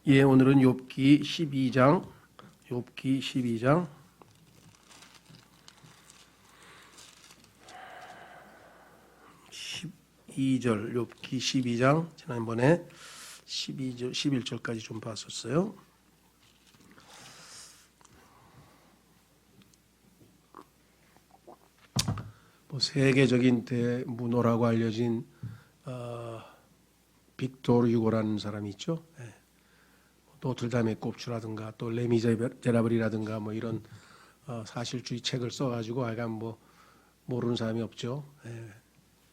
예, 오늘은 욥기 12장 12장 12절 욥기 12장 지난번에 11절까지 좀 봤었어요. 세계적인 대문호라고 알려진 빅토르 유고라는 사람이 있죠. 예. 노틀담의 꼽추라든가 또 레미제라블이라든가 뭐 이런 사실주의 책을 써가지고 아간 뭐 모르는 사람이 없죠. 예.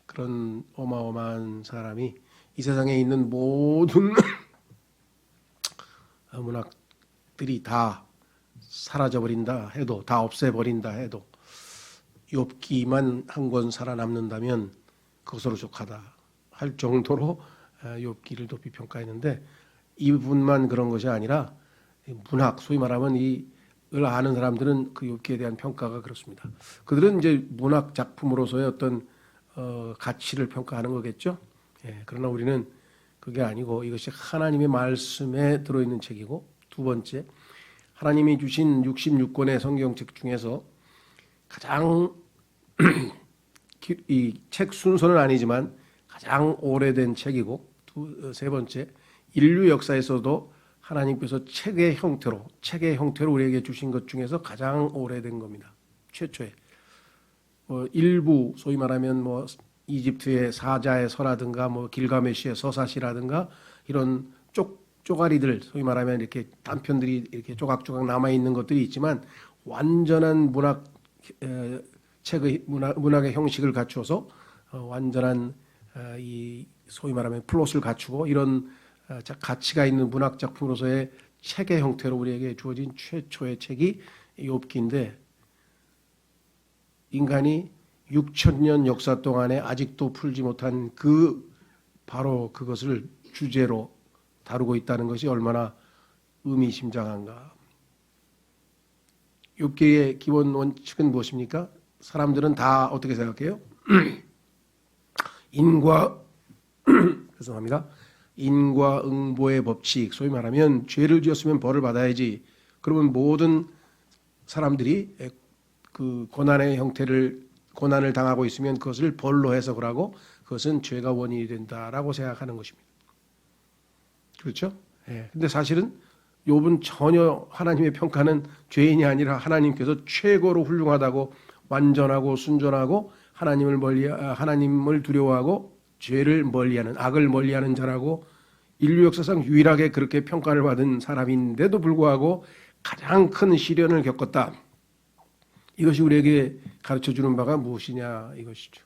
그런 어마어마한 사람이 이 세상에 있는 모든 문학들이 다 사라져버린다 해도, 다 없애버린다 해도 욥기만 한 권 살아남는다면 그것으로 족하다 할 정도로 욥기를 높이 평가했는데, 이분만 그런 것이 아니라 문학, 소위 말하면 이를 아는 사람들은 그 욥기에 대한 평가가 그렇습니다. 그들은 이제 문학 작품으로서의 어떤 가치를 평가하는 거겠죠. 예, 그러나 우리는 그게 아니고 이것이 하나님의 말씀에 들어있는 책이고, 두 번째, 하나님이 주신 66권의 성경책 중에서 가장 이 책 순서는 아니지만 가장 오래된 책이고, 세 번째, 인류 역사에서도 하나님께서 책의 형태로 우리에게 주신 것 중에서 가장 오래된 겁니다. 최초에 일부 소위 말하면 뭐 이집트의 사자의 서라든가 뭐 길가메시의 서사시라든가 이런 쪼가리들, 소위 말하면 이렇게 단편들이 이렇게 조각조각 남아 있는 것들이 있지만, 완전한 문학의 형식을 갖추어서 완전한 이 소위 말하면 플롯을 갖추고 이런 가치가 있는 문학 작품으로서의 책의 형태로 우리에게 주어진 최초의 책이 욥기인데, 인간이 6,000년 역사 동안에 아직도 풀지 못한 바로 그것을 주제로 다루고 있다는 것이 얼마나 의미심장한가. 욥기의 기본 원칙은 무엇입니까? 사람들은 다 어떻게 생각해요? 죄송합니다. 인과응보의 법칙, 소위 말하면 죄를 지었으면 벌을 받아야지. 그러면 모든 사람들이 그 고난을 당하고 있으면 그것을 벌로 해석을 하고 그것은 죄가 원인이 된다라고 생각하는 것입니다. 그렇죠? 예. 근데 사실은 욥은 전혀 하나님의 평가는 죄인이 아니라 하나님께서 최고로 훌륭하다고, 완전하고 순전하고 하나님을 두려워하고 죄를 멀리하는, 악을 멀리하는 자라고 인류 역사상 유일하게 그렇게 평가를 받은 사람인데도 불구하고 가장 큰 시련을 겪었다. 이것이 우리에게 가르쳐주는 바가 무엇이냐 이것이죠.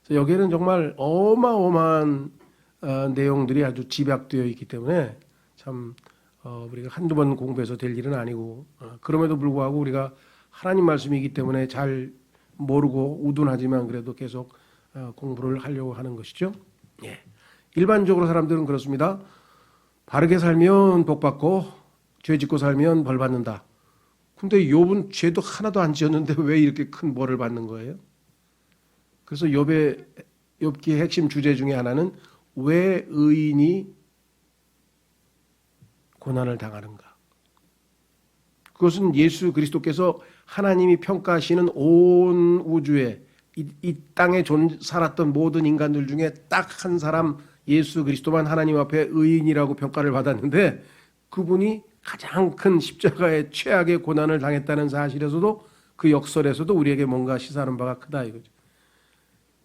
그래서 여기에는 정말 어마어마한 내용들이 아주 집약되어 있기 때문에 참 우리가 한두 번 공부해서 될 일은 아니고, 그럼에도 불구하고 우리가 하나님 말씀이기 때문에 잘 모르고 우둔하지만 그래도 계속 공부를 하려고 하는 것이죠. 예. 일반적으로 사람들은 그렇습니다. 바르게 살면 복 받고 죄 짓고 살면 벌 받는다. 근데 욥은 죄도 하나도 안 지었는데 왜 이렇게 큰 벌을 받는 거예요? 그래서 욥기의 핵심 주제 중에 하나는 왜 의인이 고난을 당하는가? 그것은 예수 그리스도께서 하나님이 평가하시는 온 우주에 이 땅에 살았던 모든 인간들 중에 딱 한 사람, 예수 그리스도만 하나님 앞에 의인이라고 평가를 받았는데, 그분이 가장 큰 십자가의 최악의 고난을 당했다는 사실에서도, 그 역설에서도 우리에게 뭔가 시사하는 바가 크다 이거죠.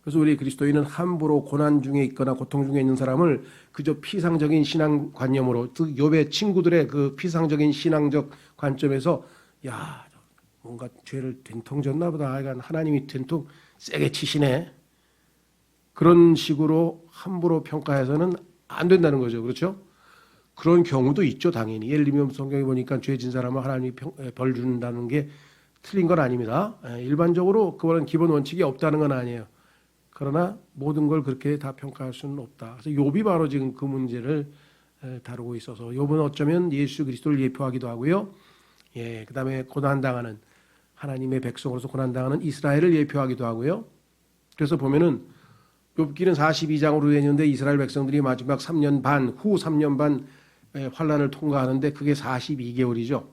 그래서 우리 그리스도인은 함부로 고난 중에 있거나 고통 중에 있는 사람을 그저 피상적인 신앙관념으로, 욥의 친구들의 그 피상적인 신앙적 관점에서 야, 뭔가 죄를 된통 졌나 보다, 하나님이 된통 세게 치시네, 그런 식으로 함부로 평가해서는 안 된다는 거죠. 그렇죠? 그런 경우도 있죠, 당연히. 예를 들면 성경에 보니까 죄 진 사람은 하나님이 벌 준다는 게 틀린 건 아닙니다. 일반적으로 그거는 기본 원칙이 없다는 건 아니에요. 그러나 모든 걸 그렇게 다 평가할 수는 없다. 그래서 욥이 바로 지금 그 문제를 다루고 있어서, 욥은 어쩌면 예수 그리스도를 예표하기도 하고요. 예, 그다음에 고난당하는 하나님의 백성으로서 고난당하는 이스라엘을 예표하기도 하고요. 그래서 보면은 욥기는 42장으로 되어 있는데 이스라엘 백성들이 마지막 3년 반, 후 3년 반 환란을 통과하는데 그게 42개월이죠.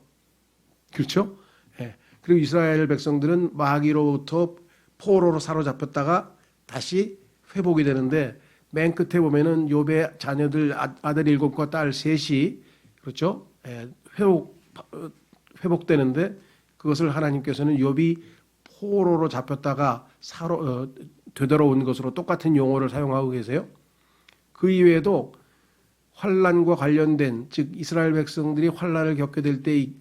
그렇죠? 예. 그리고 이스라엘 백성들은 마귀로부터 포로로 사로잡혔다가 다시 회복이 되는데 맨 끝에 보면은 욥의 자녀들 아들 7과 딸 3이 그렇죠? 예. 회복되는데 그것을 하나님께서는 욥이 포로로 잡혔다가 되돌아온 것으로 똑같은 용어를 사용하고 계세요. 그 이외에도 환란과 관련된 즉 이스라엘 백성들이 환란을 겪게 될 때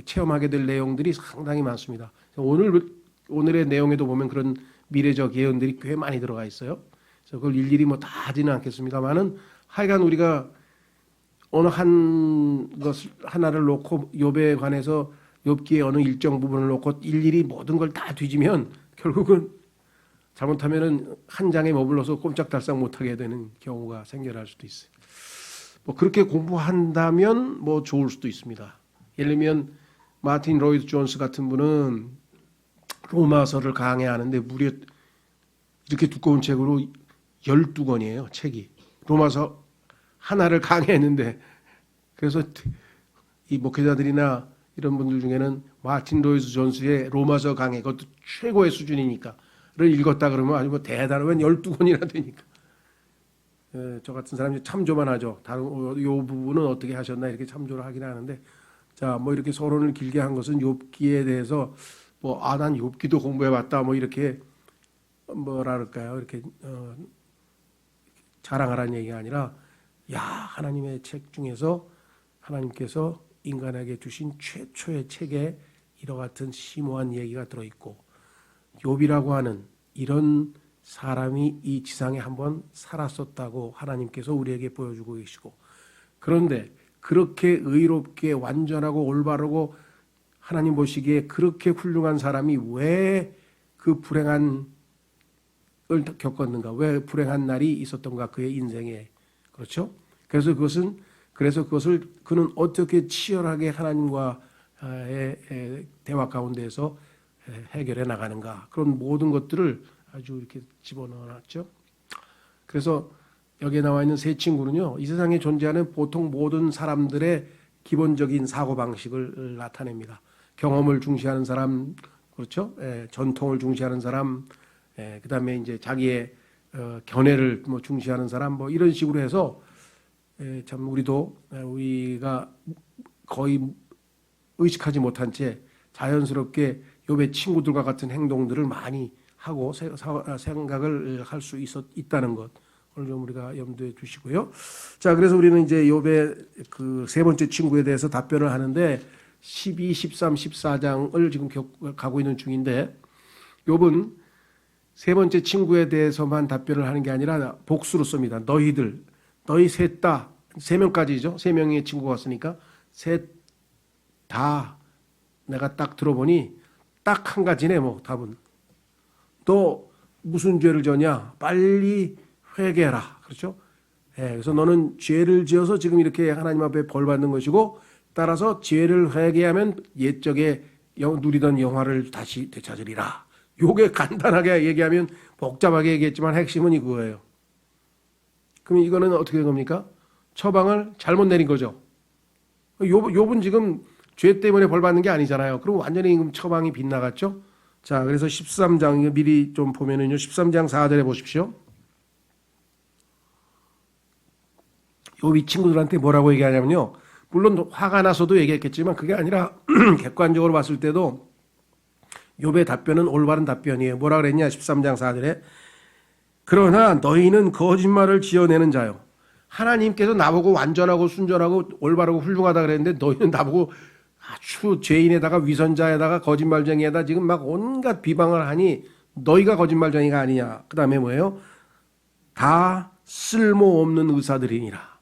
체험하게 될 내용들이 상당히 많습니다. 오늘의 내용에도 보면 그런 미래적 예언들이 꽤 많이 들어가 있어요. 그래서 그걸 일일이 뭐 다 하지는 않겠습니다만은 하여간 우리가 어느 하나를 놓고 욥에 관해서 욥기의 어느 일정 부분을 놓고 일일이 모든 걸 다 뒤지면 결국은 잘못하면은 한 장에 머물러서 꼼짝달싹 못하게 되는 경우가 생겨날 수도 있어요. 뭐 그렇게 공부한다면 뭐 좋을 수도 있습니다. 예를 들면 마틴 로이드 존스 같은 분은 로마서를 강해하는데 무려 이렇게 두꺼운 책으로 12권이에요. 책이. 로마서 하나를 강해했는데 그래서 이 목회자들이나 이런 분들 중에는 마틴 로이드 존스의 로마서 강해 그것도 최고의 수준이니까 를 읽었다 그러면 아주 뭐 대단하면 12권이나 되니까 저 같은 사람이 참조만 하죠. 다른 요 부분은 어떻게 하셨나 이렇게 참조를 하긴 하는데 자 뭐 이렇게 서론을 길게 한 것은 욥기에 대해서 뭐 난 욥기도 공부해봤다 뭐 이렇게 뭐랄까요 이렇게 자랑하라는 얘기가 아니라 야 하나님의 책 중에서 하나님께서 인간에게 주신 최초의 책에 이와 같은 심오한 얘기가 들어있고 욥이라고 하는 이런 사람이 이 지상에 한번 살았었다고 하나님께서 우리에게 보여주고 계시고 그런데 그렇게 의롭게 완전하고 올바르고 하나님 보시기에 그렇게 훌륭한 사람이 왜 그 불행한 을 겪었는가 왜 불행한 날이 있었던가 그의 인생에 그렇죠? 그래서 그것을 그는 어떻게 치열하게 하나님과의 대화 가운데에서 해결해 나가는가 그런 모든 것들을 아주 이렇게 집어넣어놨죠. 그래서 여기에 나와 있는 세 친구는요, 이 세상에 존재하는 보통 모든 사람들의 기본적인 사고 방식을 나타냅니다. 경험을 중시하는 사람, 그렇죠? 전통을 중시하는 사람, 그다음에 이제 자기의 견해를 뭐 중시하는 사람, 뭐 이런 식으로 해서 참 우리가 거의 의식하지 못한 채 자연스럽게 욥의 친구들과 같은 행동들을 많이 하고 생각을 할 수 있다는 것 오늘 좀 우리가 염두에 두시고요. 자, 그래서 우리는 이제 욥의 그 세 번째 친구에 대해서 답변을 하는데 12, 13, 14장을 지금 가고 있는 중인데 욥은 세 번째 친구에 대해서만 답변을 하는 게 아니라 복수로 씁니다. 너희 셋 다, 3명까지죠. 3명의 친구가 왔으니까 셋 다 내가 딱 들어보니 딱 한 가지네 뭐 답은. 너 무슨 죄를 졌냐? 빨리 회개해라. 그렇죠? 그래서 너는 죄를 지어서 지금 이렇게 하나님 앞에 벌 받는 것이고 따라서 죄를 회개하면 옛적에 누리던 영화를 다시 되찾으리라. 요게 간단하게 얘기하면 복잡하게 얘기했지만 핵심은 이거예요. 그럼 이거는 어떻게 된 겁니까? 처방을 잘못 내린 거죠. 욥은 지금 죄 때문에 벌 받는 게 아니잖아요. 그럼 완전히 처방이 빗나갔죠. 자, 그래서 13장 미리 좀 보면은요. 13장 4절에 보십시오. 욥이 친구들한테 뭐라고 얘기하냐면요. 물론 화가 나서도 얘기했겠지만 그게 아니라 객관적으로 봤을 때도 욥의 답변은 올바른 답변이에요. 뭐라 그랬냐? 13장 4절에 그러나 너희는 거짓말을 지어내는 자요. 하나님께서 나보고 완전하고 순전하고 올바르고 훌륭하다 그랬는데 너희는 나보고 아주 죄인에다가 위선자에다가 거짓말쟁이에다 지금 막 온갖 비방을 하니 너희가 거짓말쟁이가 아니냐. 그 다음에 뭐예요? 다 쓸모없는 의사들이니라.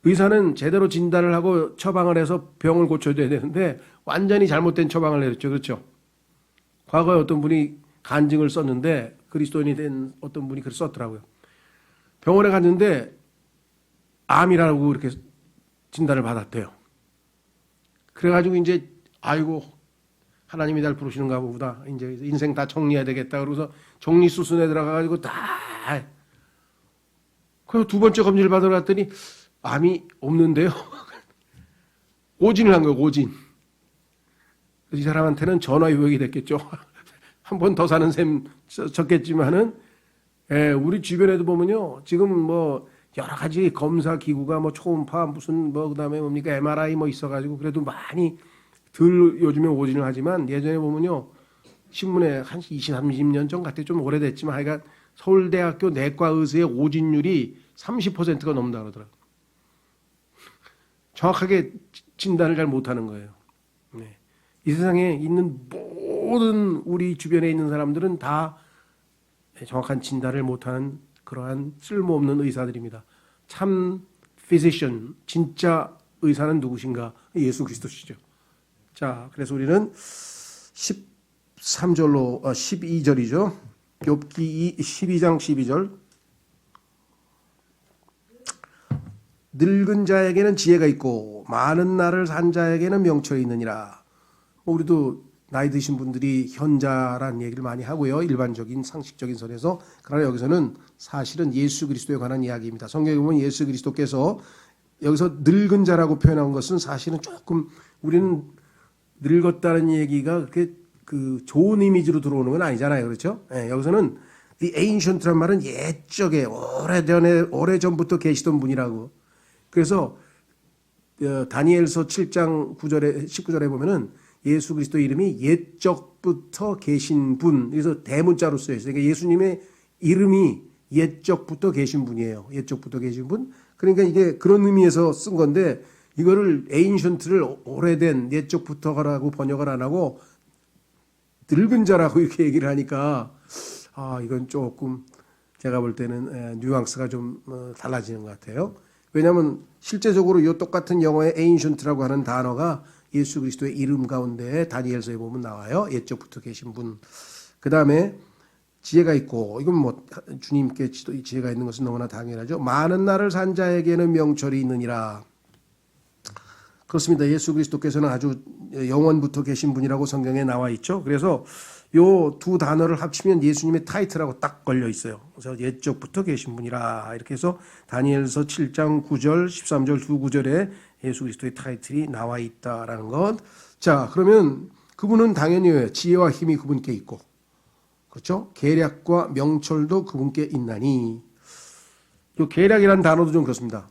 의사는 제대로 진단을 하고 처방을 해서 병을 고쳐줘야 되는데 완전히 잘못된 처방을 내렸죠. 그렇죠? 과거에 어떤 분이 간증을 썼는데 그리스도인이 된 어떤 분이 글을 썼더라고요. 병원에 갔는데 암이라고 이렇게 진단을 받았대요. 그래가지고 이제 아이고 하나님이 날 부르시는가 보다. 이제 인생 다 정리해야 되겠다. 그러고서 정리수순에 들어가가지고 다. 그리고 두 번째 검진을 받으러 갔더니 암이 없는데요. 오진을 한 거예요. 오진. 이 사람한테는 전화위복이 됐겠죠. 한 번 더 사는 셈 쳤겠지만은, 우리 주변에도 보면요, 지금 뭐 여러 가지 검사 기구가 뭐 초음파 무슨 뭐 그다음에 뭡니까 MRI 뭐 있어가지고 그래도 많이 덜 요즘에 오진을 하지만, 예전에 보면요 신문에 한 20, 30년 전 같아, 좀 오래됐지만 하여간 서울대학교 내과의사의 오진율이 30%가 넘는다 그러더라고요. 정확하게 진단을 잘 못하는 거예요. 네. 이 세상에 있는 모든 우리 주변에 있는 사람들은 다 정확한 진단을 못하는 그러한 쓸모없는 의사들입니다. 참 physician, 진짜 의사는 누구신가? 예수 그리스도시죠. 자, 그래서 우리는 13절로 12절이죠. 욥기 12장 12절. 늙은 자에게는 지혜가 있고 많은 날을 산 자에게는 명철이 있느니라. 우리도 나이 드신 분들이 현자라는 얘기를 많이 하고요. 일반적인 상식적인 선에서. 그러나 여기서는 사실은 예수 그리스도에 관한 이야기입니다. 성경에 보면 예수 그리스도께서 여기서 늙은 자라고 표현한 것은 사실은 조금 우리는 늙었다는 얘기가 그렇게 그 좋은 이미지로 들어오는 건 아니잖아요. 그렇죠? 여기서는 the ancient란 말은 옛적에 오래전부터 계시던 분이라고. 그래서 다니엘서 7장 9절에 19절에 보면은 예수 그리스도 이름이 옛적부터 계신 분. 그래서 대문자로 쓰여 있어요. 그러니까 예수님의 이름이 옛적부터 계신 분이에요. 옛적부터 계신 분. 그러니까 이게 그런 의미에서 쓴 건데, 이거를 ancient를 오래된 옛적부터라고 번역을 안 하고 늙은 자라고 이렇게 얘기를 하니까 이건 조금 제가 볼 때는 뉘앙스가 좀 달라지는 것 같아요. 왜냐하면 실제적으로 이 똑같은 영어의 ancient라고 하는 단어가 예수 그리스도의 이름 가운데 다니엘서에 보면 나와요. 옛적부터 계신 분. 그 다음에 지혜가 있고, 이건 뭐 주님께 지혜가 있는 것은 너무나 당연하죠. 많은 날을 산 자에게는 명철이 있느니라. 그렇습니다. 예수 그리스도께서는 아주 영원부터 계신 분이라고 성경에 나와 있죠. 그래서 요 두 단어를 합치면 예수님의 타이틀하고 딱 걸려 있어요. 그래서 옛적부터 계신 분이라 이렇게 해서 다니엘서 7장 9절 13절 두 구절에 예수 그리스도의 타이틀이 나와 있다라는 것. 자, 그러면 그분은 당연히 지혜와 힘이 그분께 있고, 그렇죠? 계략과 명철도 그분께 있나니. 요 계략이라는 단어도 좀 그렇습니다.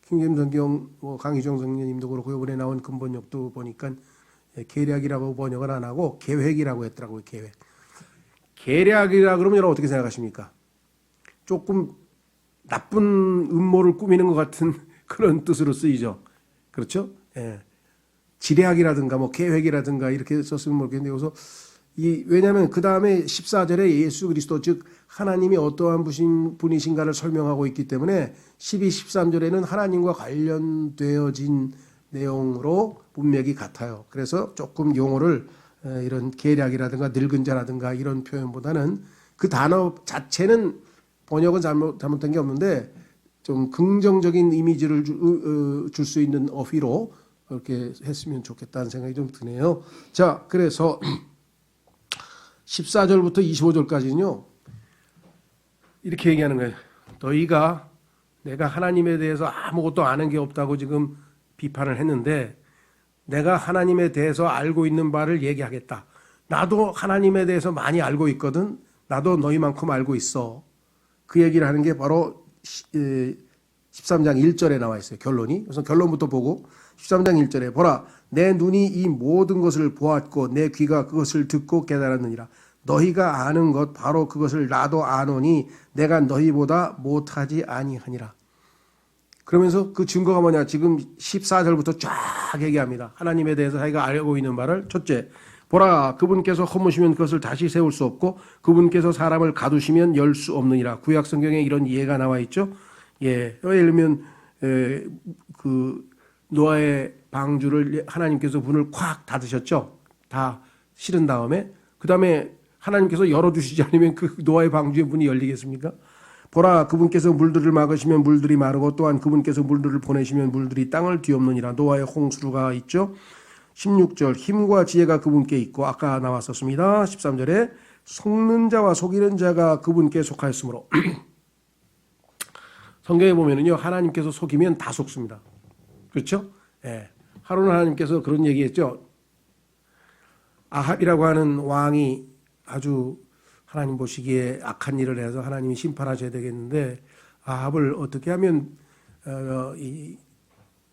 킹제임 성경 강희정 성령님도 그렇고 이번에 나온 근본역도 보니까 계략이라고 번역을 안 하고 계획이라고 했더라고요. 계획. 계략이라 그러면 여러분 어떻게 생각하십니까? 조금 나쁜 음모를 꾸미는 것 같은 그런 뜻으로 쓰이죠. 그렇죠? 예. 지략이라든가 뭐 계획이라든가 이렇게 썼으면 모르겠는데, 여기서 왜냐하면 그 다음에 14절에 예수 그리스도 즉 하나님이 어떠한 분이신가를 설명하고 있기 때문에 12, 13절에는 하나님과 관련되어진 내용으로 문맥이 같아요. 그래서 조금 용어를 이런 계략이라든가 늙은 자라든가 이런 표현보다는 그 단어 자체는 번역은 잘못된 게 없는데 좀 긍정적인 이미지를 줄 수 있는 어휘로 그렇게 했으면 좋겠다는 생각이 좀 드네요. 자, 그래서 14절부터 25절까지는요. 이렇게 얘기하는 거예요. 너희가 내가 하나님에 대해서 아무것도 아는 게 없다고 지금 비판을 했는데, 내가 하나님에 대해서 알고 있는 바를 얘기하겠다. 나도 하나님에 대해서 많이 알고 있거든. 나도 너희만큼 알고 있어. 그 얘기를 하는 게 바로 13장 1절에 나와 있어요. 결론이. 그래서 결론부터 보고 13장 1절에 보라, 내 눈이 이 모든 것을 보았고 내 귀가 그것을 듣고 깨달았느니라. 너희가 아는 것 바로 그것을 나도 아노니 내가 너희보다 못하지 아니하니라. 그러면서 그 증거가 뭐냐? 지금 14절부터 쫙 얘기합니다. 하나님에 대해서 자기가 알고 있는 바를. 첫째, 보라, 그분께서 허무시면 그것을 다시 세울 수 없고 그분께서 사람을 가두시면 열 수 없느니라. 구약 성경에 이런 예가 나와 있죠. 예, 예를 들면 그 노아의 방주를 하나님께서 문을 콱 닫으셨죠. 다 실은 다음에 그 다음에 하나님께서 열어주시지 않으면 그 노아의 방주의 문이 열리겠습니까? 보라, 그분께서 물들을 막으시면 물들이 마르고 또한 그분께서 물들을 보내시면 물들이 땅을 뒤엎느니라. 노아의 홍수가 있죠. 16절, 힘과 지혜가 그분께 있고, 아까 나왔었습니다. 13절에 속는 자와 속이는 자가 그분께 속하였으므로 성경에 보면은요, 하나님께서 속이면 다 속습니다. 그렇죠? 예. 하루는 하나님께서 그런 얘기했죠. 아합이라고 하는 왕이 아주 하나님 보시기에 악한 일을 해서 하나님이 심판하셔야 되겠는데, 아합을 어떻게 하면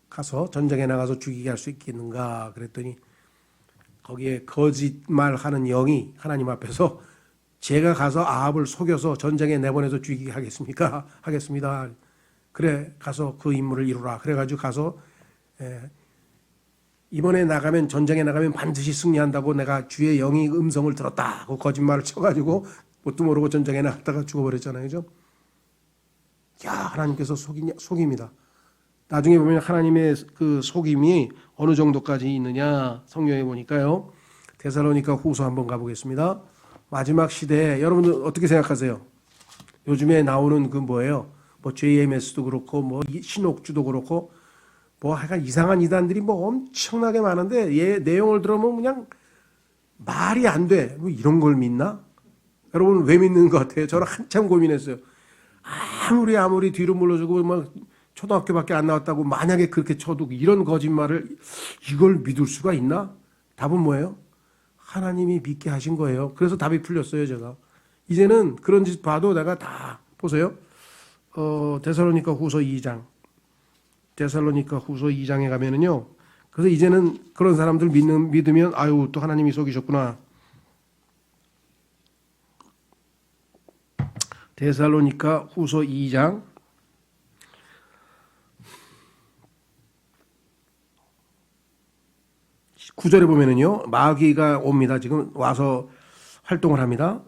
가서 전쟁에 나가서 죽이게 할 수 있겠는가 그랬더니, 거기에 거짓말하는 영이 하나님 앞에서 제가 가서 아합을 속여서 전쟁에 내보내서 죽이게 하겠습니까? 하겠습니다. 그래, 가서 그 임무를 이루라. 그래가지고 가서 이번에 나가면, 전쟁에 나가면 반드시 승리한다고 내가 주의 영이 음성을 들었다. 그 거짓말을 쳐가지고 뭣도 모르고 전쟁에 나갔다가 죽어버렸잖아요. 그죠? 야, 하나님께서 속입니다. 나중에 보면 하나님의 그 속임이 어느 정도까지 있느냐 성경에 보니까요. 데살로니가 후서 한번 가보겠습니다. 마지막 시대에 여러분들 어떻게 생각하세요? 요즘에 나오는 그 뭐예요? 뭐 JMS도 그렇고 뭐 신옥주도 그렇고 뭐 하여간 이상한 이단들이 뭐 엄청나게 많은데 얘 내용을 들어보면 그냥 말이 안 돼. 뭐 이런 걸 믿나? 여러분 왜 믿는 것 같아요? 저는 한참 고민했어요. 아무리 뒤로 물러주고 막 초등학교밖에 안 나왔다고 만약에 그렇게 쳐도 이런 거짓말을 이걸 믿을 수가 있나? 답은 뭐예요? 하나님이 믿게 하신 거예요. 그래서 답이 풀렸어요, 제가. 이제는 그런 짓 봐도 내가 다 보세요. 데살로니가 후서 2장. 데살로니가 후서 2장에 가면은요. 그래서 이제는 그런 사람들 믿으면 아유, 또 하나님이 속이셨구나. 데살로니가 후서 2장 9절에 보면은요, 마귀가 옵니다. 지금 와서 활동을 합니다.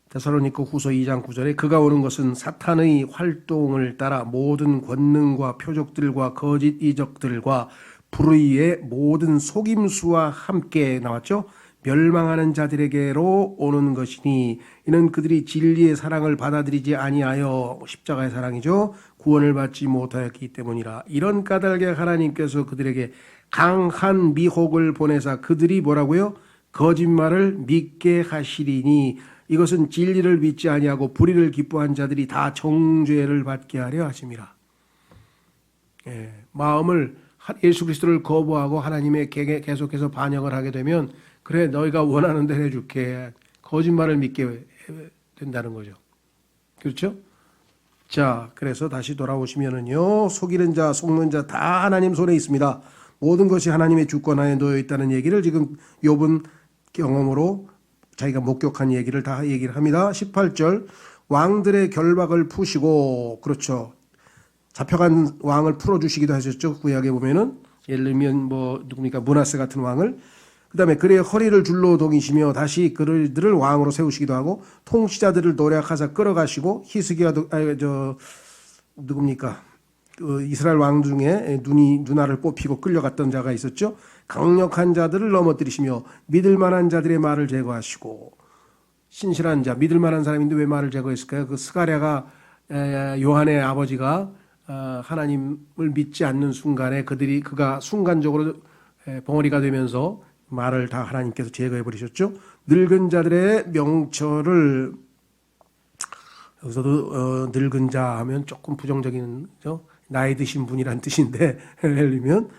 데살로니가 후서 2장 9절에 그가 오는 것은 사탄의 활동을 따라 모든 권능과 표적들과 거짓 이적들과 불의의 모든 속임수와 함께 나왔죠. 멸망하는 자들에게로 오는 것이니 이는 그들이 진리의 사랑을 받아들이지 아니하여 십자가의 사랑이죠. 구원을 받지 못하였기 때문이라. 이런 까닭에 하나님께서 그들에게 강한 미혹을 보내사 그들이 뭐라고요? 거짓말을 믿게 하시리니 이것은 진리를 믿지 아니하고 불의를 기뻐한 자들이 다 정죄를 받게 하려 하심이라. 마음을 예수 그리스도를 거부하고 하나님에게 계속해서 반역을 하게 되면 그래 너희가 원하는 대로 해줄게. 거짓말을 믿게 된다는 거죠. 그렇죠? 자, 그래서 다시 돌아오시면은요, 속이는 자, 속는 자 다 하나님 손에 있습니다. 모든 것이 하나님의 주권하에 놓여 있다는 얘기를 지금 욥은 경험으로 자기가 목격한 얘기를 다 얘기를 합니다. 18절 왕들의 결박을 푸시고, 그렇죠. 잡혀간 왕을 풀어주시기도 하셨죠. 구약에 보면은 예를 들면 뭐 누굽니까 므낫세 같은 왕을, 그다음에 그의 허리를 줄로 동이시며 다시 그들을 왕으로 세우시기도 하고 통치자들을 노력하사 끌어가시고 히스기야도 누굽니까 이스라엘 왕 중에 누나를 뽑히고 끌려갔던 자가 있었죠. 강력한 자들을 넘어뜨리시며 믿을 만한 자들의 말을 제거하시고, 신실한 자 믿을 만한 사람인데 왜 말을 제거했을까요? 그 스가랴가 요한의 아버지가 하나님을 믿지 않는 순간에 그가 순간적으로 벙어리가 되면서 말을 다 하나님께서 제거해 버리셨죠. 늙은 자들의 명철을, 여기서도 늙은 자 하면 조금 부정적인 나이 드신 분이란 뜻인데 예를 들면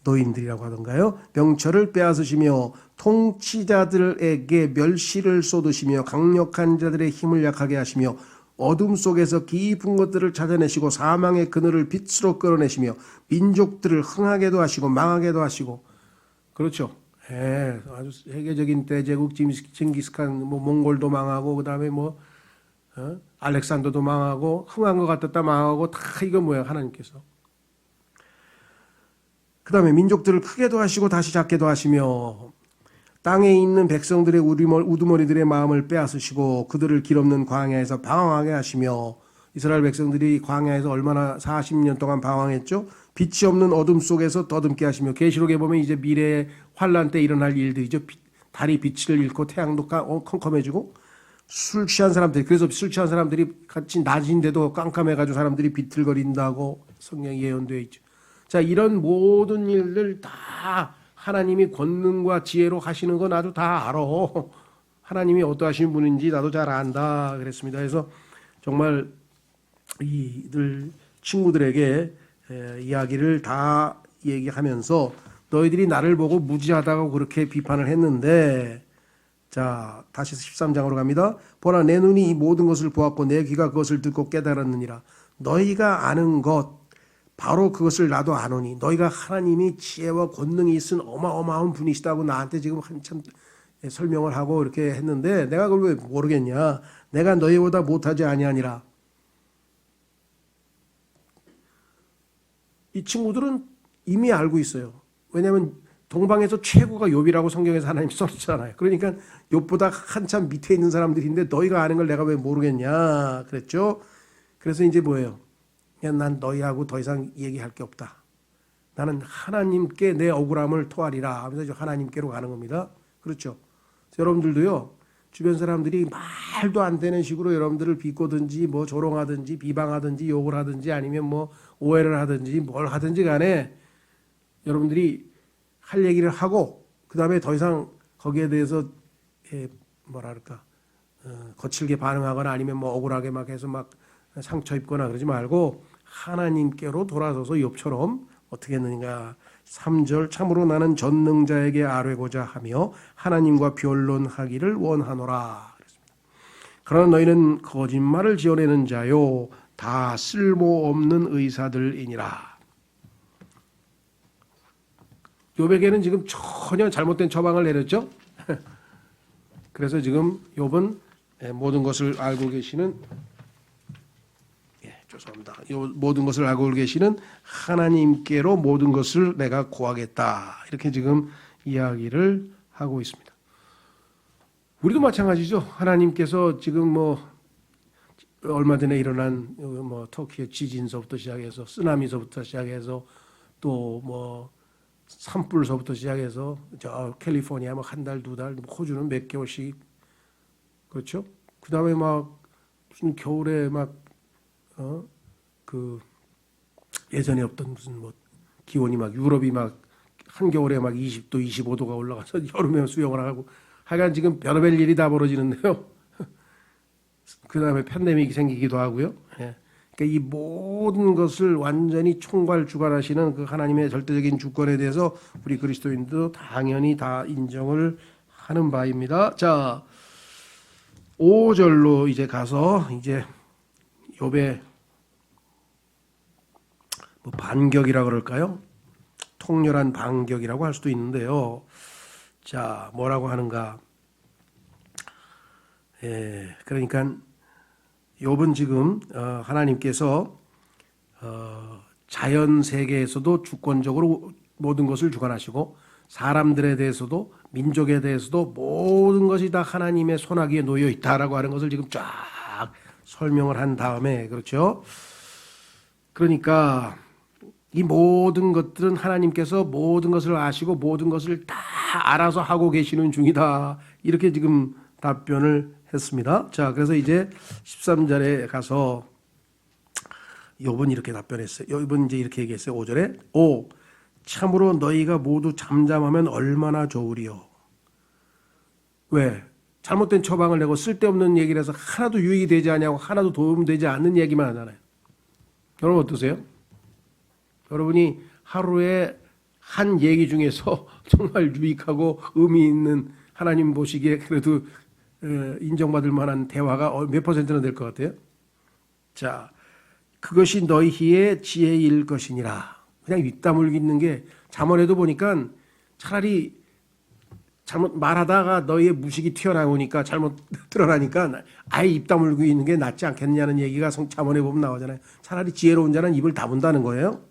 노인들이라고 하던가요. 명철을 빼앗으시며 통치자들에게 멸시를 쏟으시며 강력한 자들의 힘을 약하게 하시며 어둠 속에서 깊은 것들을 찾아내시고 사망의 그늘을 빛으로 끌어내시며 민족들을 흥하게도 하시고 망하게도 하시고. 그렇죠. 아주 세계적인 대제국 징기스칸, 뭐 몽골도 망하고 그다음에 뭐 알렉산더도 망하고 흥한 것 같았다 망하고 다 이거 뭐야 하나님께서. 그다음에 민족들을 크게도 하시고 다시 작게도 하시며 땅에 있는 백성들의 우두머리들의 마음을 빼앗으시고 그들을 길없는 광야에서 방황하게 하시며, 이스라엘 백성들이 광야에서 얼마나 40년 동안 방황했죠. 빛이 없는 어둠 속에서 떠듬게 하시며, 계시록에 보면 이제 미래의 환란 때 일어날 일들이죠. 달이 빛을 잃고 태양도 컴컴해지고 술 취한 사람들이, 그래서 술 취한 사람들이 같이 낮인데도 깜깜해가지고 사람들이 비틀거린다고 성경에 예언되어 있죠. 자, 이런 모든 일들 다 하나님이 권능과 지혜로 하시는 거 나도 다 알아. 하나님이 어떠하신 분인지 나도 잘 안다 그랬습니다. 그래서 정말 이들 친구들에게 이야기를 다 얘기하면서 너희들이 나를 보고 무지하다고 그렇게 비판을 했는데, 자 다시 13장으로 갑니다. 보라, 내 눈이 이 모든 것을 보았고 내 귀가 그것을 듣고 깨달았느니라. 너희가 아는 것 바로 그것을 나도 아노니 너희가 하나님이 지혜와 권능이 있은 어마어마한 분이시다고 나한테 지금 한참 설명을 하고 이렇게 했는데 내가 그걸 왜 모르겠냐. 내가 너희보다 못하지 아니하니라. 이 친구들은 이미 알고 있어요. 왜냐하면 동방에서 최고가 욥이라고 성경에서 하나님 썼잖아요. 그러니까 욥보다 한참 밑에 있는 사람들인데 너희가 아는 걸 내가 왜 모르겠냐 그랬죠. 그래서 이제 뭐예요? 그냥 난 너희하고 더 이상 얘기할 게 없다. 나는 하나님께 내 억울함을 토하리라 하면서 하나님께로 가는 겁니다. 그렇죠. 여러분들도요. 주변 사람들이 말도 안 되는 식으로 여러분들을 비꼬든지 뭐 조롱하든지 비방하든지 욕을 하든지 아니면 뭐 오해를 하든지 뭘 하든지 간에 여러분들이 할 얘기를 하고 그 다음에 더 이상 거기에 대해서 뭐랄까 거칠게 반응하거나 아니면 뭐 억울하게 막 해서 막 상처 입거나 그러지 말고 하나님께로 돌아서서 욥처럼 어떻게 했느냐. 3절 참으로 나는 전능자에게 아뢰고자 하며 하나님과 변론하기를 원하노라. 그러나 너희는 거짓말을 지어내는 자요 다 쓸모없는 의사들이니라. 욥에게는 지금 전혀 잘못된 처방을 내렸죠. 그래서 지금 욥은 모든 것을 알고 계시는 죄송합니다. 모든 것을 알고 계시는 하나님께로 모든 것을 내가 구하겠다. 이렇게 지금 이야기를 하고 있습니다. 우리도 마찬가지죠. 하나님께서 지금 뭐 얼마 전에 일어난 뭐 터키의 지진서부터 시작해서 쓰나미서부터 시작해서 또 뭐 산불서부터 시작해서 저 캘리포니아 뭐 한 달, 두 달, 호주는 몇 개월씩 그렇죠. 그 다음에 막 무슨 겨울에 막 그 예전에 없던 무슨 뭐 기온이 막 유럽이 막 한겨울에 막 20도, 25도가 올라가서 여름에 수영을 하고 하여간 지금 별의별 일이 다 벌어지는데요. 그 다음에 팬데믹이 생기기도 하고요. 예. 그러니까 이 모든 것을 완전히 총괄 주관하시는 그 하나님의 절대적인 주권에 대해서 우리 그리스도인도 당연히 다 인정을 하는 바입니다. 자, 5절로 이제 가서 이제 욥의 뭐 반격이라 그럴까요? 통렬한 반격이라고 할 수도 있는데요. 자, 뭐라고 하는가? 그러니까 욥은 지금 하나님께서 자연 세계에서도 주권적으로 모든 것을 주관하시고 사람들에 대해서도 민족에 대해서도 모든 것이 다 하나님의 손아귀에 놓여 있다라고 하는 것을 지금 쫙 설명을 한 다음에 그렇죠. 그러니까 이 모든 것들은 하나님께서 모든 것을 아시고 모든 것을 다 알아서 하고 계시는 중이다. 이렇게 지금 답변을 했습니다. 자, 그래서 이제 13절에 가서 욥은 이렇게 답변했어요. 욥은 이제 이렇게 얘기했어요. 5절에 오 참으로 너희가 모두 잠잠하면 얼마나 좋으리요. 왜? 잘못된 처방을 내고 쓸데없는 얘기를 해서 하나도 유익이 되지 않냐고 하나도 도움되지 않는 얘기만 하잖아요. 여러분 어떠세요? 여러분이 하루에 한 얘기 중에서 정말 유익하고 의미 있는 하나님 보시기에 그래도 인정받을 만한 대화가 몇 퍼센트나 될 것 같아요? 자, 그것이 너희의 지혜일 것이니라. 그냥 윗담을 깃는 게 잠언에도 보니까 차라리 잘못 말하다가 너희의 무식이 튀어나오니까 잘못 드러나니까 아예 입 다물고 있는 게 낫지 않겠느냐는 얘기가 잠언에 보면 나오잖아요. 차라리 지혜로운 자는 입을 다문다는 거예요.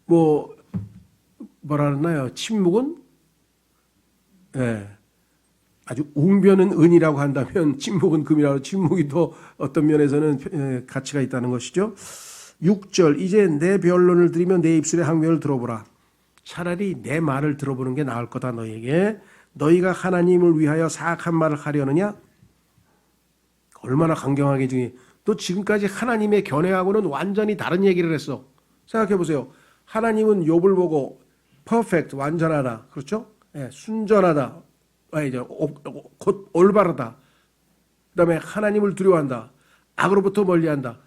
뭐라 그러나요? 침묵은 아주 웅변은 은이라고 한다면 침묵은 금이라고 침묵이 더 어떤 면에서는 가치가 있다는 것이죠. 6절 이제 내 변론을 들으면 내 입술의 항변을 들어보라. 차라리 내 말을 들어보는 게 나을 거다 너희에게. 너희가 하나님을 위하여 사악한 말을 하려느냐? 얼마나 강경하게 중에 또 지금까지 하나님의 견해하고는 완전히 다른 얘기를 했어. 생각해 보세요. 하나님은 욥을 보고 퍼펙트 완전하다. 그렇죠? 순전하다. 곧 올바르다. 그다음에 하나님을 두려워한다. 악으로부터 멀리한다.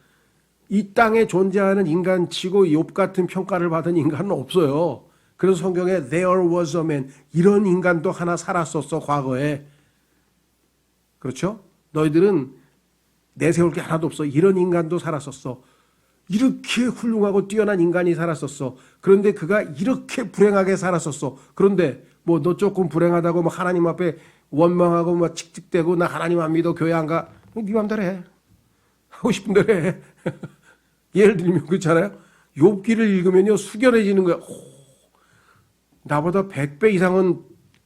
이 땅에 존재하는 인간치고 욥 같은 평가를 받은 인간은 없어요. 그래서 성경에 there was a man, 이런 인간도 하나 살았었어 과거에. 그렇죠? 너희들은 내세울 게 하나도 없어. 이런 인간도 살았었어. 이렇게 훌륭하고 뛰어난 인간이 살았었어. 그런데 그가 이렇게 불행하게 살았었어. 그런데 뭐 너 조금 불행하다고 뭐 하나님 앞에 원망하고 뭐 칙칙대고 나 하나님 안 믿어 교회 안 가. 네 맘대로 해. 하고 싶은 대로 해. 예를 들면 그렇잖아요. 욥기를 읽으면요 숙연해지는 거야. 나보다 100배 이상은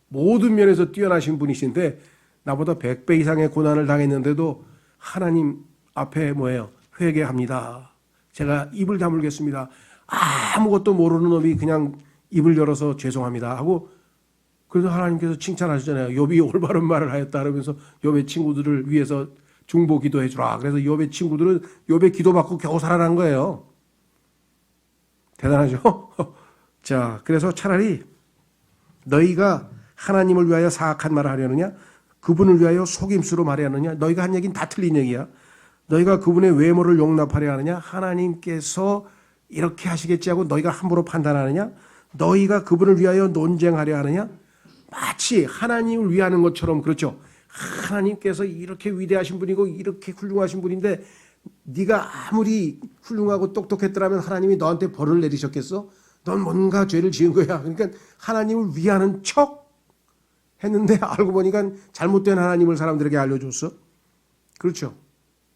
모든 면에서 뛰어나신 분이신데 나보다 100배 이상의 고난을 당했는데도 하나님 앞에 뭐예요? 회개합니다. 제가 입을 다물겠습니다. 아무것도 모르는 놈이 그냥 입을 열어서 죄송합니다 하고, 그래서 하나님께서 칭찬하시잖아요. 욥이 올바른 말을 하였다 그러면서 욥의 친구들을 위해서 중보 기도해 주라. 그래서 욥의 친구들은 욥의 기도받고 겨우 살아난 거예요. 대단하죠? 자, 그래서 차라리 너희가 하나님을 위하여 사악한 말을 하려느냐, 그분을 위하여 속임수로 말하느냐. 너희가 한 얘기는 다 틀린 얘기야. 너희가 그분의 외모를 용납하려 하느냐, 하나님께서 이렇게 하시겠지 하고 너희가 함부로 판단하느냐, 너희가 그분을 위하여 논쟁하려 하느냐. 마치 하나님을 위하는 것처럼. 그렇죠? 하나님께서 이렇게 위대하신 분이고 이렇게 훌륭하신 분인데 네가 아무리 훌륭하고 똑똑했더라면 하나님이 너한테 벌을 내리셨겠어? 넌 뭔가 죄를 지은 거야. 그러니까 하나님을 위하는 척 했는데 알고 보니까 잘못된 하나님을 사람들에게 알려줬어. 그렇죠?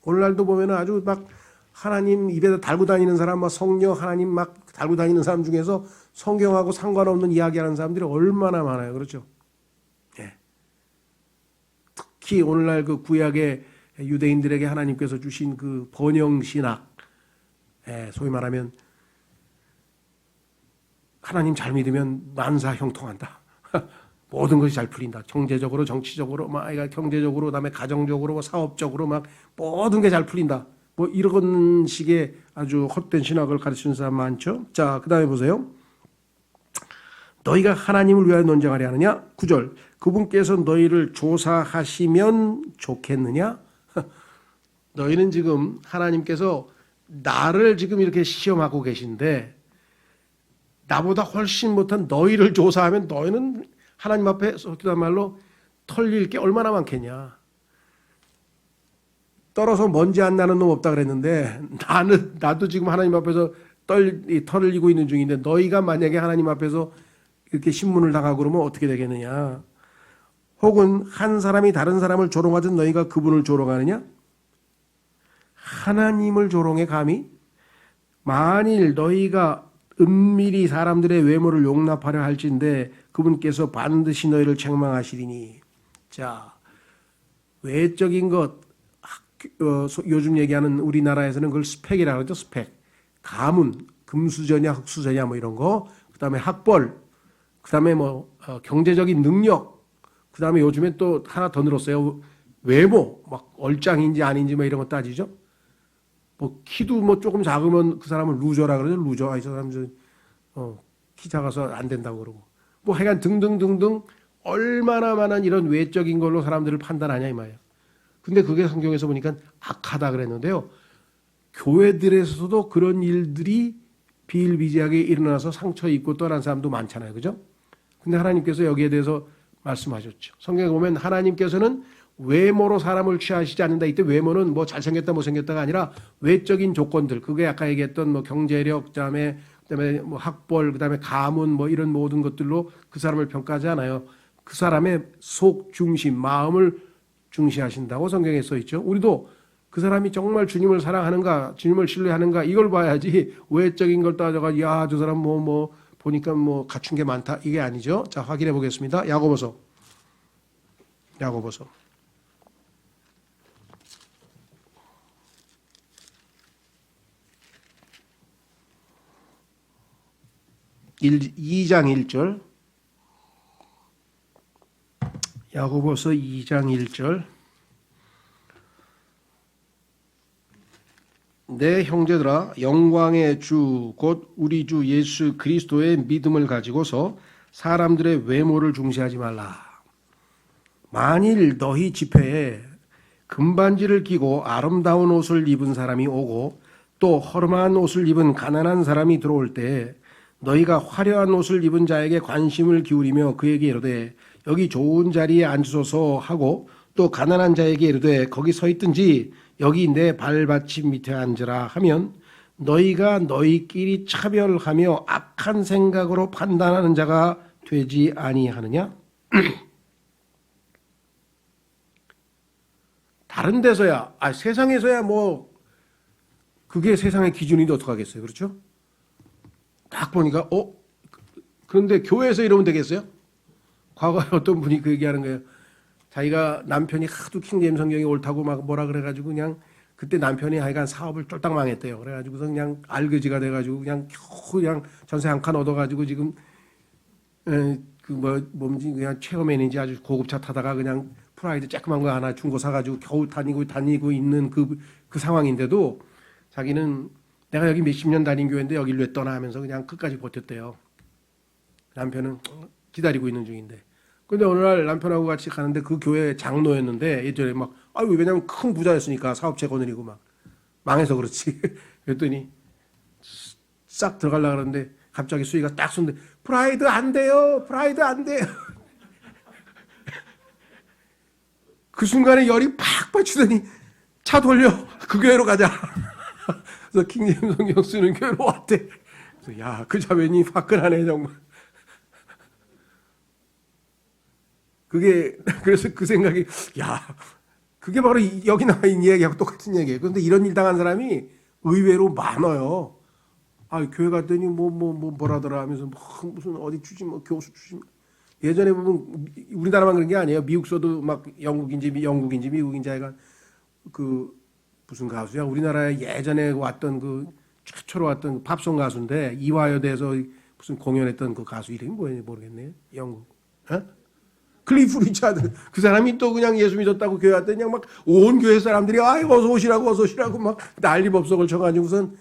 오늘날도 보면 아주 막 하나님 입에다 달고 다니는 사람, 막 성령 하나님 막 달고 다니는 사람 중에서 성경하고 상관없는 이야기하는 사람들이 얼마나 많아요. 그렇죠? 예. 특히 오늘날 그 구약의 유대인들에게 하나님께서 주신 그 번영신학, 예, 소위 말하면 하나님 잘 믿으면 만사 형통한다. 모든 것이 잘 풀린다. 경제적으로, 정치적으로, 막 경제적으로, 그다음에 가정적으로, 사업적으로 막 모든 게 잘 풀린다. 뭐 이런 식의 아주 헛된 신학을 가르치는 사람 많죠. 자, 그다음에 보세요. 너희가 하나님을 위하여 논쟁하려 하느냐? 9절. 그분께서 너희를 조사하시면 좋겠느냐? 너희는 지금 하나님께서 나를 지금 이렇게 시험하고 계신데 나보다 훨씬 못한 너희를 조사하면 너희는 하나님 앞에 속기도 말로 털릴 게 얼마나 많겠냐. 떨어서 먼지 안 나는 놈 없다 그랬는데 나도 지금 하나님 앞에서 털을 이고 있는 중인데 너희가 만약에 하나님 앞에서 이렇게 신문을 당하고 그러면 어떻게 되겠느냐. 혹은 한 사람이 다른 사람을 조롱하든 너희가 그분을 조롱하느냐. 하나님을 조롱해 감히? 만일 너희가 은밀히 사람들의 외모를 용납하려 할진대 그분께서 반드시 너희를 책망하시리니. 자, 외적인 것, 요즘 얘기하는 우리나라에서는 그걸 스펙이라고 하죠. 스펙. 가문, 금수저냐 흑수저냐 뭐 이런 거. 그다음에 학벌, 그다음에 뭐 경제적인 능력, 그다음에 요즘에 또 하나 더 늘었어요. 외모, 막 얼짱인지 아닌지 뭐 이런 거 따지죠. 뭐 키도 뭐 조금 작으면 그 사람을 루저라 그러죠. 루저. 아, 이 사람 키 작아서 안 된다고 그러고. 뭐 하여간 등등등등 얼마나 많은 이런 외적인 걸로 사람들을 판단하냐 이 말이에요. 근데 그게 성경에서 보니까 악하다 그랬는데요. 교회들에서도 그런 일들이 비일비재하게 일어나서 상처 입고 떠난 사람도 많잖아요. 그죠? 근데 하나님께서 여기에 대해서 말씀하셨죠. 성경에 보면 하나님께서는 외모로 사람을 취하시지 않는다. 이때 외모는 뭐 잘생겼다 못생겼다가 아니라 외적인 조건들. 그게 아까 얘기했던 뭐 경제력, 그다음에 뭐 학벌, 그다음에 가문 뭐 이런 모든 것들로 그 사람을 평가하지 않아요. 그 사람의 속 중심, 마음을 중시하신다고 성경에 써 있죠. 우리도 그 사람이 정말 주님을 사랑하는가, 주님을 신뢰하는가 이걸 봐야지 외적인 걸 따져가 야, 저 사람 뭐 보니까 뭐 갖춘 게 많다 이게 아니죠. 자, 확인해 보겠습니다. 야고보서 2장 1절. 야고보서 2장 1절. 내 형제들아, 영광의 주 곧 우리 주 예수 그리스도의 믿음을 가지고서 사람들의 외모를 중시하지 말라. 만일 너희 집회에 금반지를 끼고 아름다운 옷을 입은 사람이 오고 또 허름한 옷을 입은 가난한 사람이 들어올 때 너희가 화려한 옷을 입은 자에게 관심을 기울이며 그에게 이르되 여기 좋은 자리에 앉으소서 하고 또 가난한 자에게 이르되 거기 서 있든지 여기 내 발받침 밑에 앉으라 하면 너희가 너희끼리 차별하며 악한 생각으로 판단하는 자가 되지 아니하느냐? 다른 데서야, 세상에서야 뭐 그게 세상의 기준인데 어떡하겠어요, 그렇죠? 딱 보니까 그런데 교회에서 이러면 되겠어요? 과거에 어떤 분이 그 얘기하는 거예요. 자기가 남편이 하도 킹제임 성경이 옳다고 막 뭐라 그래가지고 그냥 그때 남편이 하여간 사업을 쫄딱 망했대요. 그래가지고서 그냥 알거지가 돼가지고 그냥 겨우 그냥 전세 한 칸 얻어가지고 지금 뭔지 그냥 체어맨인지 아주 고급차 타다가 그냥 프라이드 쬐끄만 거 하나 중고 사가지고 겨우 다니고 있는 그 상황인데도 자기는 내가 여기 몇십 년 다닌 교회인데 여기를 왜 떠나 하면서 그냥 끝까지 버텼대요. 남편은 기다리고 있는 중인데. 근데 어느 날 남편하고 같이 가는데 그 교회 장로였는데 예전에 막 왜냐면 큰 부자였으니까 사업체 거느리고 막 망해서 그렇지. 그랬더니 싹 들어가려고 그러는데 갑자기 수희가 딱 쏜데 프라이드 안 돼요. 프라이드 안 돼요. 그 순간에 열이 팍 받치더니 차 돌려. 그 교회로 가자. 그래서 킹제임 성경 쓰는 교회로 왔대. 그래서 야, 그 자매니 화끈하네 정말. 그래서 그 생각이, 그게 바로 여기 나와 있는 이야기하고 똑같은 얘기예요. 그런데 이런 일 당한 사람이 의외로 많아요. 교회 갔더니 뭐라더라 하면서 무슨 어디 주지, 교수 주지. 예전에 보면 우리나라만 그런 게 아니에요. 미국서도 막 영국인지 미국인지 하여간 무슨 가수야. 우리나라에 예전에 왔던 최초로 왔던 팝송 가수인데 이화여대에서 무슨 공연했던 그 가수 이름이 뭐였는지 모르겠네요. 영국. 클리프 리차드. 그 사람이 또 그냥 예수 믿었다고 교회 왔더니 그냥 막 온 교회 사람들이 어서 오시라고 막 난리법석을 쳐가지고선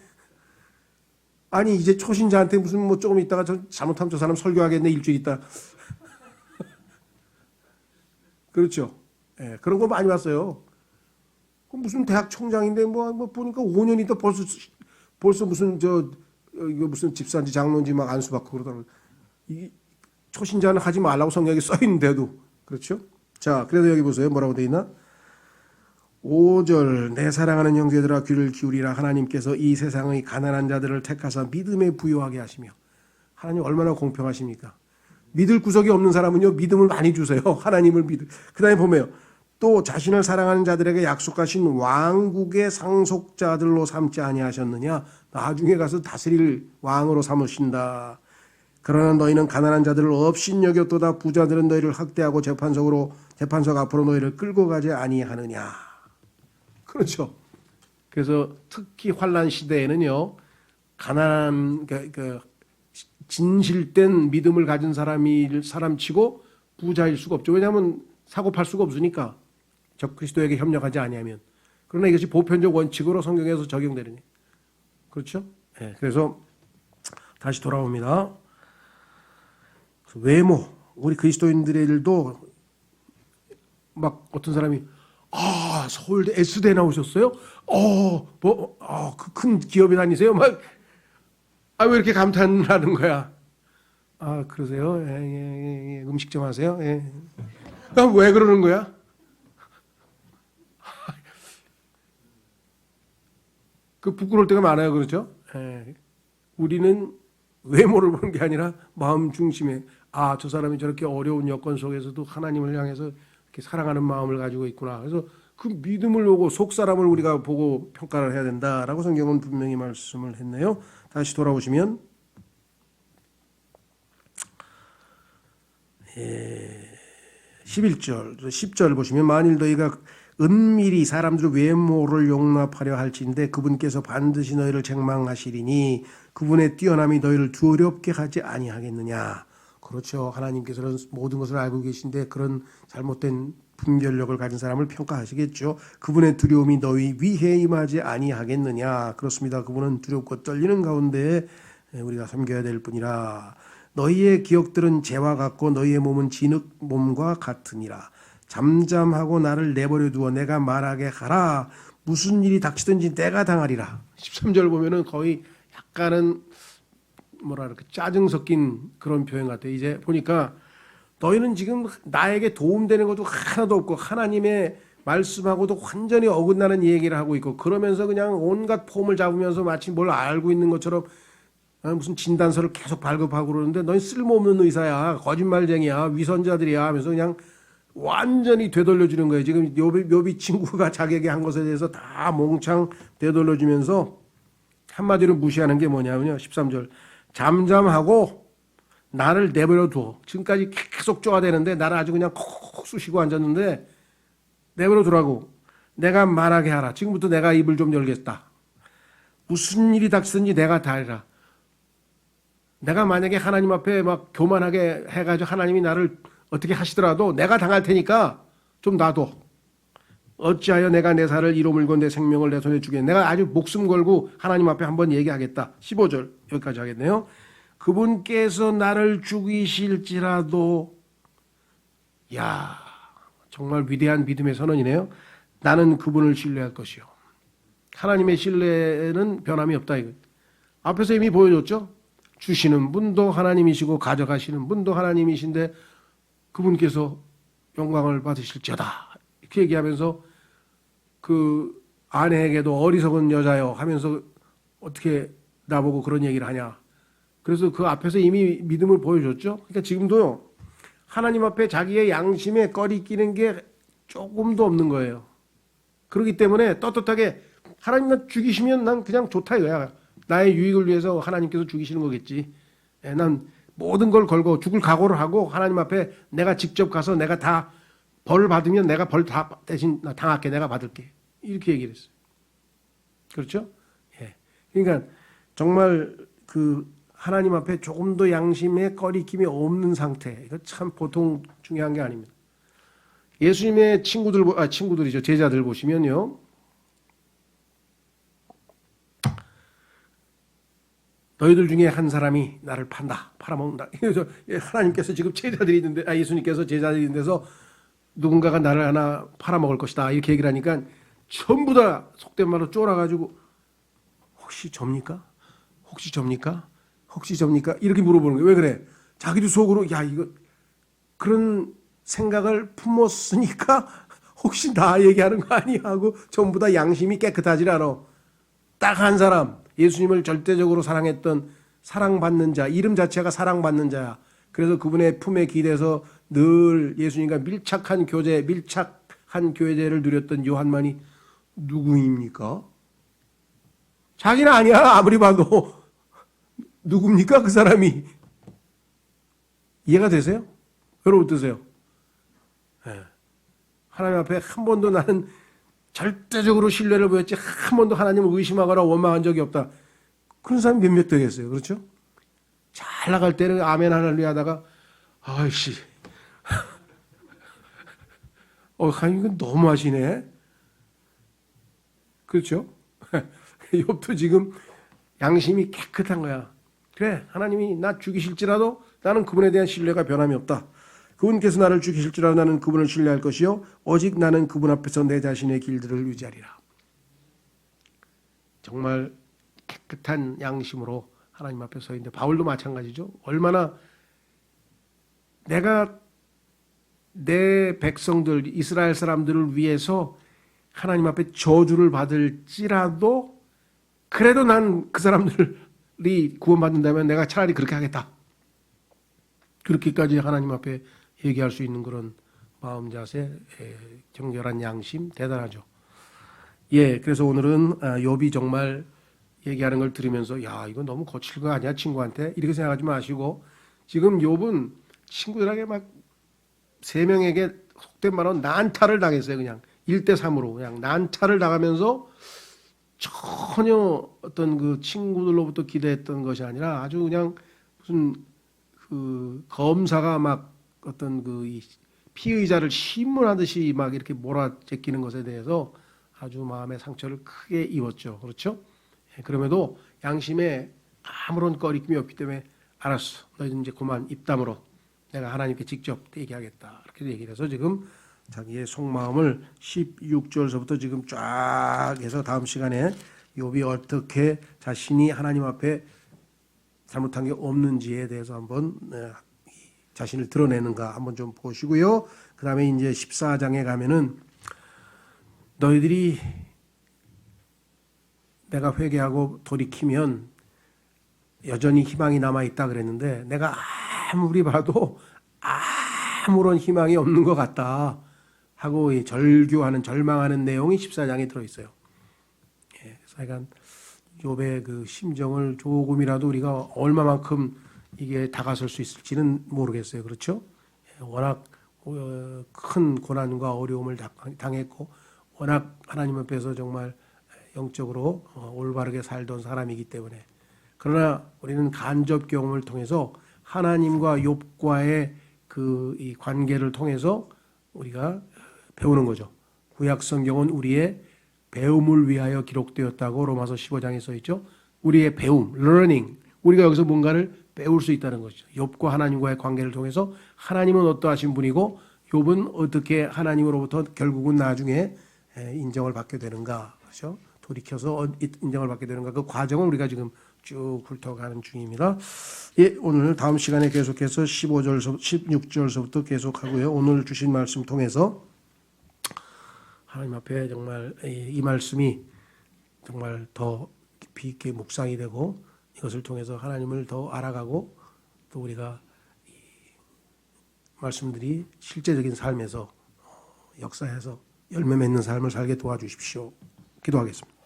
이제 초신자한테 무슨 조금 있다가 잘못하면 저 사람 설교하겠네 일주일 있다. 그렇죠. 예, 그런 거 많이 봤어요. 무슨 대학 총장인데 보니까 5년 있다 벌써 무슨 이거 무슨 집사인지 장로인지 막 안수받고 그러더라고요. 초신자는 하지 말라고 성경에 써 있는데도 그렇죠? 자, 그래서 여기 보세요. 뭐라고 돼 있나? 5절 내 사랑하는 형제들아 귀를 기울이라 하나님께서 이 세상의 가난한 자들을 택하사 믿음에 부요하게 하시며 하나님 얼마나 공평하십니까? 믿을 구석이 없는 사람은요 믿음을 많이 주세요. 하나님을 그 다음에 보면 또 자신을 사랑하는 자들에게 약속하신 왕국의 상속자들로 삼지 아니하셨느냐? 나중에 가서 다스릴 왕으로 삼으신다. 그러나 너희는 가난한 자들을 업신여겼도다. 부자들은 너희를 학대하고 재판석 앞으로 너희를 끌고 가지 아니하느냐. 그렇죠. 그래서 특히 환난 시대에는요 가난한 진실된 믿음을 가진 사람치고 부자일 수가 없죠. 왜냐하면 사고 팔 수가 없으니까 적그리스도에게 협력하지 아니하면. 그러나 이것이 보편적 원칙으로 성경에서 적용되느니 그렇죠. 네, 그래서 다시 돌아옵니다. 외모, 우리 그리스도인들도 막 어떤 사람이 서울대 S대 나오셨어요? 그 큰 기업에 다니세요? 왜 이렇게 감탄하는 거야? 그러세요? 예, 음식점 하세요? 예. 왜 그러는 거야? 부끄러울 때가 많아요, 그렇죠? 예. 우리는 외모를 보는 게 아니라 마음 중심에 저 사람이 저렇게 어려운 여건 속에서도 하나님을 향해서 이렇게 사랑하는 마음을 가지고 있구나. 그래서 그 믿음을 보고 속 사람을 우리가 보고 평가를 해야 된다라고 성경은 분명히 말씀을 했네요. 다시 돌아오시면 11절, 10절 보시면 만일 너희가 은밀히 사람들의 외모를 용납하려 할지인데 그분께서 반드시 너희를 책망하시리니 그분의 뛰어남이 너희를 두렵게 하지 아니하겠느냐. 그렇죠. 하나님께서는 모든 것을 알고 계신데 그런 잘못된 분별력을 가진 사람을 평가하시겠죠. 그분의 두려움이 너희 위에 임하지 아니하겠느냐. 그렇습니다. 그분은 두렵고 떨리는 가운데 우리가 섬겨야 될 뿐이라. 너희의 기억들은 재와 같고 너희의 몸은 진흙 몸과 같으니라. 잠잠하고 나를 내버려 두어 내가 말하게 하라. 무슨 일이 닥치든지 내가 당하리라. 13절 보면은 거의 약간은 뭐랄까 짜증 섞인 그런 표현 같아요. 이제 보니까 너희는 지금 나에게 도움되는 것도 하나도 없고 하나님의 말씀하고도 완전히 어긋나는 얘기를 하고 있고 그러면서 그냥 온갖 폼을 잡으면서 마치 뭘 알고 있는 것처럼 무슨 진단서를 계속 발급하고 그러는데 너희 쓸모없는 의사야, 거짓말쟁이야, 위선자들이야 하면서 그냥 완전히 되돌려주는 거예요. 지금 욥이 친구가 자기에게 한 것에 대해서 다 몽창 되돌려주면서 한마디로 무시하는 게 뭐냐면요. 13절 잠잠하고 나를 내버려 둬. 지금까지 계속 쪼아대는데 나를 아주 그냥 콕 쑤시고 앉았는데 내버려 두라고. 내가 말하게 하라. 지금부터 내가 입을 좀 열겠다. 무슨 일이 닥치든지 내가 다 해라. 내가 만약에 하나님 앞에 막 교만하게 해가지고 하나님이 나를 어떻게 하시더라도 내가 당할 테니까 좀 놔둬. 어찌하여 내가 내 살을 이로 물고 내 생명을 내 손에 주겠냐. 내가 아주 목숨 걸고 하나님 앞에 한번 얘기하겠다. 15절 여기까지 하겠네요. 그분께서 나를 죽이실지라도 야 정말 위대한 믿음의 선언이네요. 나는 그분을 신뢰할 것이요. 하나님의 신뢰는 변함이 없다. 이거. 앞에서 이미 보여줬죠. 주시는 분도 하나님이시고 가져가시는 분도 하나님이신데 그분께서 영광을 받으실지어다. 이렇게 얘기하면서 그 아내에게도 어리석은 여자요 하면서 어떻게 나보고 그런 얘기를 하냐. 그래서 그 앞에서 이미 믿음을 보여줬죠. 그러니까 지금도요. 하나님 앞에 자기의 양심에 꺼리 끼는 게 조금도 없는 거예요. 그렇기 때문에 떳떳하게 하나님 죽이시면 난 그냥 좋다 이거야. 나의 유익을 위해서 하나님께서 죽이시는 거겠지. 난 모든 걸 걸고 죽을 각오를 하고 하나님 앞에 내가 직접 가서 내가 다 벌 받으면 내가 벌 다 대신 당할게. 내가 받을게. 이렇게 얘기를 했어요. 그렇죠? 예. 그러니까 정말 그 하나님 앞에 조금도 양심에 꺼리낌이 없는 상태. 이거 참 보통 중요한 게 아닙니다. 예수님의 친구들이죠. 제자들 보시면요. 너희들 중에 한 사람이 나를 판다, 팔아먹는다. 그래서 하나님께서 지금 제자들이 있는데, 예수님께서 제자들이 있는 데서 누군가가 나를 하나 팔아먹을 것이다. 이렇게 얘기를 하니까 전부 다 속된 말로 쫄아가지고 혹시 접니까? 혹시 접니까? 혹시 접니까? 이렇게 물어보는 거예요. 왜 그래? 자기도 속으로 야 이거 그런 생각을 품었으니까 혹시 나 얘기하는 거 아니야 하고 전부 다 양심이 깨끗하지 않아. 딱 한 사람 예수님을 절대적으로 사랑했던 사랑받는 자, 이름 자체가 사랑받는 자야. 그래서 그분의 품에 기대서 늘 예수님과 밀착한 교제를 누렸던 요한만이 누구입니까? 자기는 아니야. 아무리 봐도. 누굽니까? 그 사람이. 이해가 되세요? 여러분 어떠세요? 네. 하나님 앞에 한 번도 나는 절대적으로 신뢰를 보였지 한 번도 하나님을 의심하거나 원망한 적이 없다. 그런 사람이 몇몇 되겠어요. 그렇죠? 잘 나갈 때는 아멘 할렐루야 하다가 아이씨 하나님 이건 너무 하시네. 그렇죠? 욥도 지금 양심이 깨끗한 거야. 그래 하나님이 나 죽이실지라도 나는 그분에 대한 신뢰가 변함이 없다. 그분께서 나를 죽이실지라도 나는 그분을 신뢰할 것이요 오직 나는 그분 앞에서 내 자신의 길들을 유지하리라. 정말 깨끗한 양심으로 하나님 앞에 서 있는데 바울도 마찬가지죠. 얼마나 내가 내 백성들 이스라엘 사람들을 위해서 하나님 앞에 저주를 받을지라도 그래도 난 그 사람들이 구원받는다면 내가 차라리 그렇게 하겠다. 그렇게까지 하나님 앞에 얘기할 수 있는 그런 마음 자세, 정결한 양심 대단하죠. 예, 그래서 오늘은 욥이 정말 얘기하는 걸 들으면서 야 이거 너무 거칠 거 아니야 친구한테 이렇게 생각하지 마시고 지금 욥은 친구들에게 막 세 명에게 속된 말로 난타를 당했어요. 그냥 1대3으로 그냥 난타를 당하면서 전혀 어떤 그 친구들로부터 기대했던 것이 아니라 아주 그냥 무슨 그 검사가 막 어떤 그 피의자를 신문하듯이 막 이렇게 몰아제끼는 것에 대해서 아주 마음의 상처를 크게 입었죠. 그렇죠? 그럼에도 양심에 아무런 꺼리낌이 없기 때문에 알았어. 너희는 이제 그만 입 다물어. 내가 하나님께 직접 얘기하겠다. 이렇게 얘기를 해서 지금 자기의 속마음을 16절서부터 지금 쫙 해서 다음 시간에 욥이 어떻게 자신이 하나님 앞에 잘못한 게 없는지에 대해서 한번 자신을 드러내는가 한번 좀 보시고요. 그 다음에 이제 14장에 가면은 너희들이 내가 회개하고 돌이키면 여전히 희망이 남아있다 그랬는데 내가 아무리 봐도 아무런 희망이 없는 것 같다 하고 절규하는 절망하는 내용이 14장에 들어있어요. 그러니까 욥의 그 심정을 조금이라도 우리가 얼마만큼 이게 다가설 수 있을지는 모르겠어요. 그렇죠? 워낙 큰 고난과 어려움을 당했고 워낙 하나님 앞에서 정말 영적으로 올바르게 살던 사람이기 때문에 그러나 우리는 간접 경험을 통해서 하나님과 욥과의 그 이 관계를 통해서 우리가 배우는 거죠. 구약 성경은 우리의 배움을 위하여 기록되었다고 로마서 15장에 써 있죠. 우리의 배움, learning. 우리가 여기서 뭔가를 배울 수 있다는 것이죠. 욥과 하나님과의 관계를 통해서 하나님은 어떠하신 분이고 욥은 어떻게 하나님으로부터 결국은 나중에 인정을 받게 되는가. 그렇죠? 돌이켜서 인정을 받게 되는가. 그 과정을 우리가 지금 쭉 훑어가는 중입니다. 예, 오늘 다음 시간에 계속해서 16절서부터 계속하고요. 오늘 주신 말씀 통해서 하나님 앞에 정말 이 말씀이 정말 더 깊이 있게 묵상이 되고 이것을 통해서 하나님을 더 알아가고 또 우리가 이 말씀들이 실제적인 삶에서 역사해서 열매 맺는 삶을 살게 도와주십시오. 기도하겠습니다.